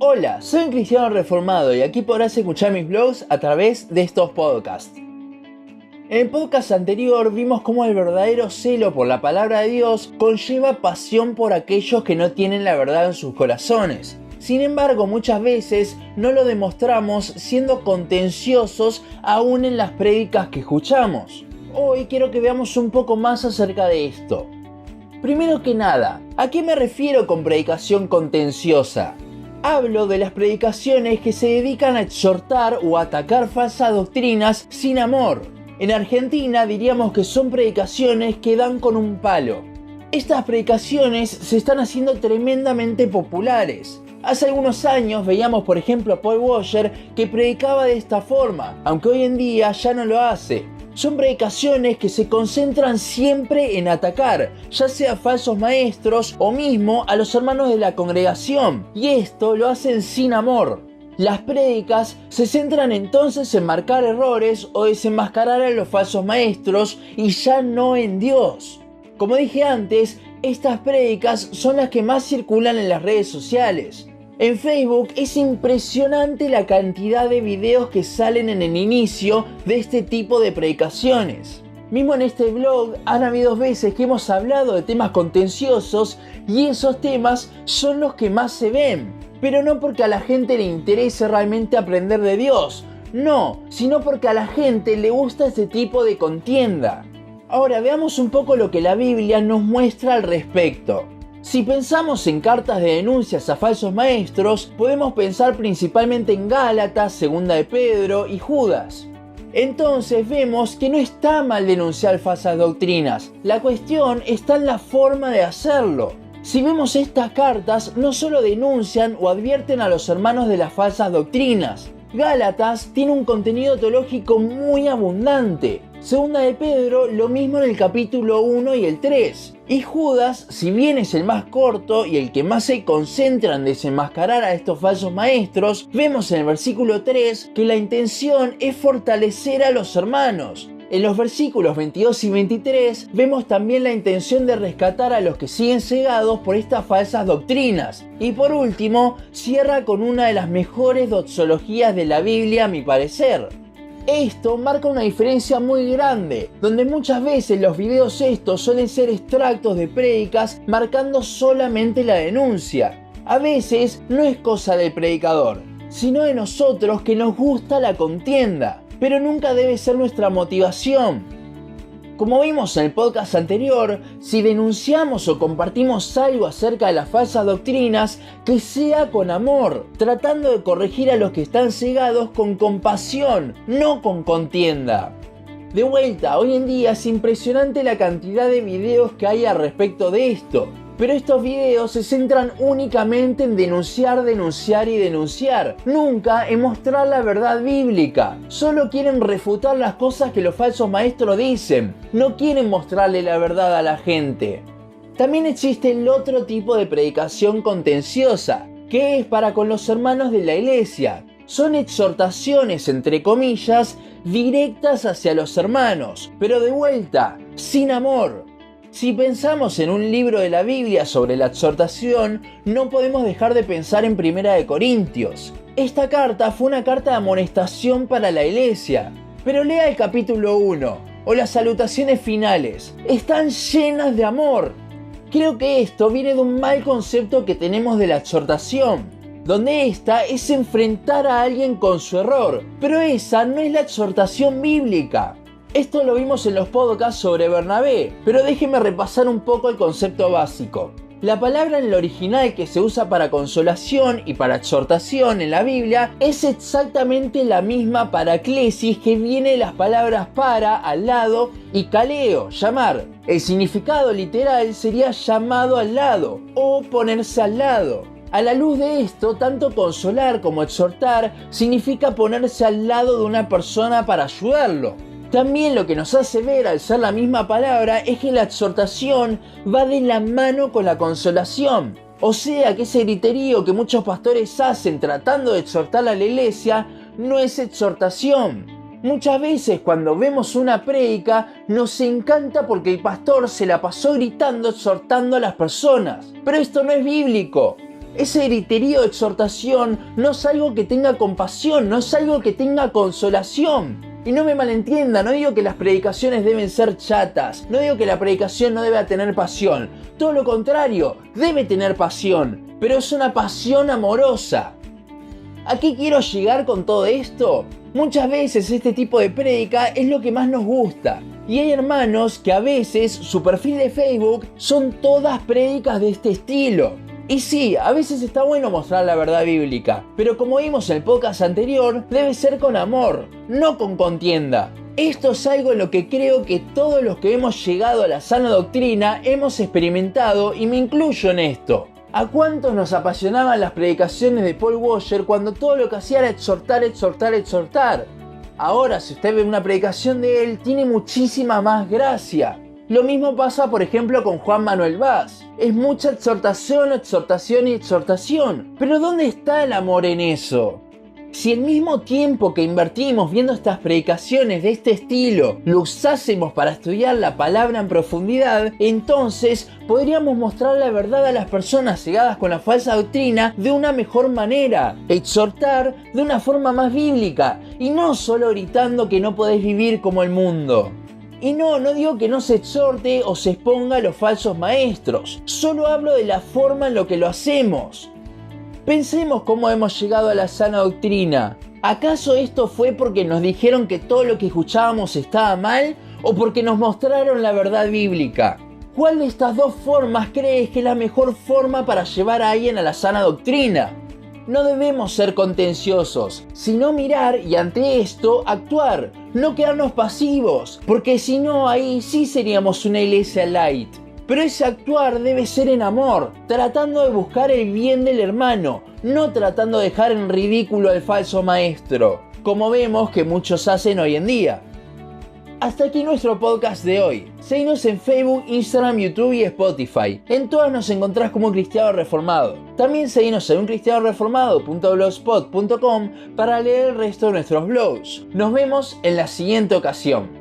Hola, soy un cristiano reformado y aquí podrás escuchar mis blogs a través de estos podcasts. En el podcast anterior vimos cómo el verdadero celo por la palabra de Dios conlleva pasión por aquellos que no tienen la verdad en sus corazones. Sin embargo, muchas veces no lo demostramos siendo contenciosos aún en las prédicas que escuchamos. Hoy quiero que veamos un poco más acerca de esto. Primero que nada, ¿a qué me refiero con predicación contenciosa? Hablo de las predicaciones que se dedican a exhortar o atacar falsas doctrinas sin amor. En Argentina diríamos que son predicaciones que dan con un palo. Estas predicaciones se están haciendo tremendamente populares. Hace algunos años veíamos por ejemplo a Paul Washer que predicaba de esta forma, aunque hoy en día ya no lo hace. Son predicaciones que se concentran siempre en atacar, ya sea falsos maestros o mismo a los hermanos de la congregación, y esto lo hacen sin amor. Las prédicas se centran entonces en marcar errores o desenmascarar a los falsos maestros y ya no en Dios. Como dije antes, estas prédicas son las que más circulan en las redes sociales. En Facebook es impresionante la cantidad de videos que salen en el inicio de este tipo de predicaciones. Mismo en este blog han habido veces que hemos hablado de temas contenciosos y esos temas son los que más se ven. Pero no porque a la gente le interese realmente aprender de Dios, no, sino porque a la gente le gusta este tipo de contienda. Ahora veamos un poco lo que la Biblia nos muestra al respecto. Si pensamos en cartas de denuncias a falsos maestros, podemos pensar principalmente en Gálatas, Segunda de Pedro y Judas. Entonces vemos que no está mal denunciar falsas doctrinas, la cuestión está en la forma de hacerlo. Si vemos estas cartas, no solo denuncian o advierten a los hermanos de las falsas doctrinas. Gálatas tiene un contenido teológico muy abundante. Segunda de Pedro, lo mismo en el capítulo 1 y el 3. Y Judas, si bien es el más corto y el que más se concentra en desenmascarar a estos falsos maestros, vemos en el versículo 3 que la intención es fortalecer a los hermanos. En los versículos 22 y 23 vemos también la intención de rescatar a los que siguen cegados por estas falsas doctrinas. Y por último, cierra con una de las mejores doxologías de la Biblia a mi parecer. Esto marca una diferencia muy grande, donde muchas veces los videos estos suelen ser extractos de prédicas marcando solamente la denuncia. A veces no es cosa del predicador, sino de nosotros que nos gusta la contienda. Pero nunca debe ser nuestra motivación. Como vimos en el podcast anterior, si denunciamos o compartimos algo acerca de las falsas doctrinas, que sea con amor, tratando de corregir a los que están cegados con compasión, no con contienda. De vuelta, hoy en día es impresionante la cantidad de videos que hay al respecto de esto. Pero estos videos se centran únicamente en denunciar, denunciar y denunciar. Nunca en mostrar la verdad bíblica. Solo quieren refutar las cosas que los falsos maestros dicen. No quieren mostrarle la verdad a la gente. También existe el otro tipo de predicación contenciosa, que es para con los hermanos de la iglesia. Son exhortaciones, entre comillas, directas hacia los hermanos, pero de vuelta, sin amor. Si pensamos en un libro de la Biblia sobre la exhortación, no podemos dejar de pensar en 1 de Corintios. Esta carta fue una carta de amonestación para la iglesia. Pero lea el capítulo 1 o las salutaciones finales. Están llenas de amor. Creo que esto viene de un mal concepto que tenemos de la exhortación, donde esta es enfrentar a alguien con su error. Pero esa no es la exhortación bíblica. Esto lo vimos en los podcasts sobre Bernabé, pero déjenme repasar un poco el concepto básico. La palabra en el original que se usa para consolación y para exhortación en la Biblia es exactamente la misma paraklesis que viene de las palabras para, al lado, y kaleo, llamar. El significado literal sería llamado al lado o ponerse al lado. A la luz de esto, tanto consolar como exhortar significa ponerse al lado de una persona para ayudarlo. También lo que nos hace ver al ser la misma palabra es que la exhortación va de la mano con la consolación. O sea que ese griterío que muchos pastores hacen tratando de exhortar a la iglesia no es exhortación. Muchas veces cuando vemos una prédica nos encanta porque el pastor se la pasó gritando, exhortando a las personas. Pero esto no es bíblico. Ese griterío de exhortación no es algo que tenga compasión, no es algo que tenga consolación. Y no me malentienda, no digo que las predicaciones deben ser chatas, no digo que la predicación no deba tener pasión. Todo lo contrario, debe tener pasión, pero es una pasión amorosa. ¿A qué quiero llegar con todo esto? Muchas veces este tipo de prédica es lo que más nos gusta. Y hay hermanos que a veces su perfil de Facebook son todas prédicas de este estilo. Y sí, a veces está bueno mostrar la verdad bíblica, pero como vimos en el podcast anterior, debe ser con amor, no con contienda. Esto es algo en lo que creo que todos los que hemos llegado a la sana doctrina hemos experimentado y me incluyo en esto. ¿A cuántos nos apasionaban las predicaciones de Paul Washer cuando todo lo que hacía era exhortar, exhortar, exhortar? Ahora, si usted ve una predicación de él, tiene muchísima más gracia. Lo mismo pasa, por ejemplo, con Juan Manuel Vaz. Es mucha exhortación, exhortación y exhortación. Pero ¿dónde está el amor en eso? Si el mismo tiempo que invertimos viendo estas predicaciones de este estilo lo usásemos para estudiar la palabra en profundidad, entonces podríamos mostrar la verdad a las personas cegadas con la falsa doctrina de una mejor manera, exhortar de una forma más bíblica y no solo gritando que no podés vivir como el mundo. Y no digo que no se exhorte o se exponga a los falsos maestros, solo hablo de la forma en la que lo hacemos. Pensemos cómo hemos llegado a la sana doctrina. ¿Acaso esto fue porque nos dijeron que todo lo que escuchábamos estaba mal o porque nos mostraron la verdad bíblica? ¿Cuál de estas dos formas crees que es la mejor forma para llevar a alguien a la sana doctrina? No debemos ser contenciosos, sino mirar y ante esto actuar, no quedarnos pasivos, porque si no ahí sí seríamos una iglesia light. Pero ese actuar debe ser en amor, tratando de buscar el bien del hermano, no tratando de dejar en ridículo al falso maestro, como vemos que muchos hacen hoy en día. Hasta aquí nuestro podcast de hoy. Seguinos en Facebook, Instagram, YouTube y Spotify. En todas nos encontrás como Un Cristiano Reformado. También seguinos en uncristianoreformado.blogspot.com para leer el resto de nuestros blogs. Nos vemos en la siguiente ocasión.